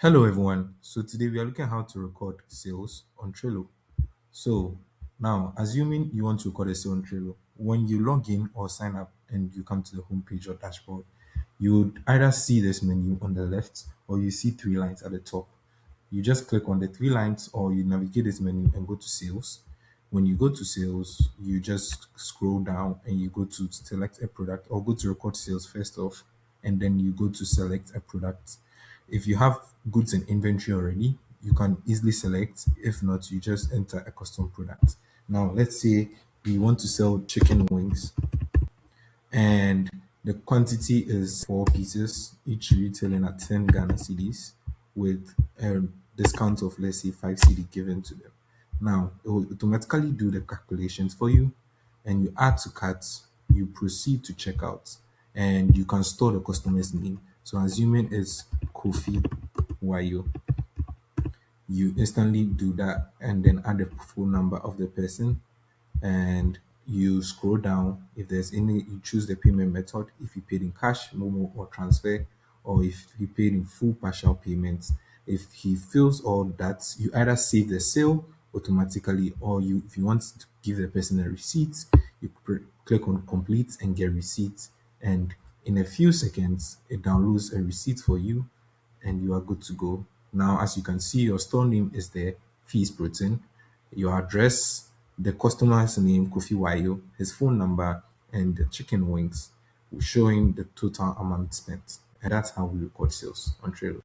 Hello everyone. So today we are looking at how to record sales on Trello. So now, assuming you want to record a sale on Trello, when you log in or sign up and you come to the homepage or dashboard, you would either see this menu on the left or you see three lines at the top. You just click on the three lines or you navigate this menu and go to sales. When you go to sales, you just scroll down and you go to select a product or go to record sales first off, and then you go to select a product. If you have goods in inventory already, you can easily select. If not, you just enter a custom product. Now, let's say we want to sell chicken wings and the quantity is 4 pieces, each retailing at 10 Ghana cedis with a discount of, let's say, 5 cedi given to them. Now, it will automatically do the calculations for you and you add to cart, you proceed to checkout, and you can store the customer's name. So, assuming it's Kofi Wayo, you instantly do that and then add the phone number of the person and you scroll down. If there's any, you choose the payment method, if you paid in cash, momo, or transfer, or if you paid in full partial payments. If he fills all that, you either save the sale automatically, or you, if you want to give the person a receipt, you click on complete and get receipt, and in a few seconds it downloads a receipt for you and you are good to go. Now, as you can see, your store name is there, Fees Protein, your address, the customer's name, Kofi Wayo, his phone number, and the chicken wings, showing the total amount spent. And that's how we record sales on Trello.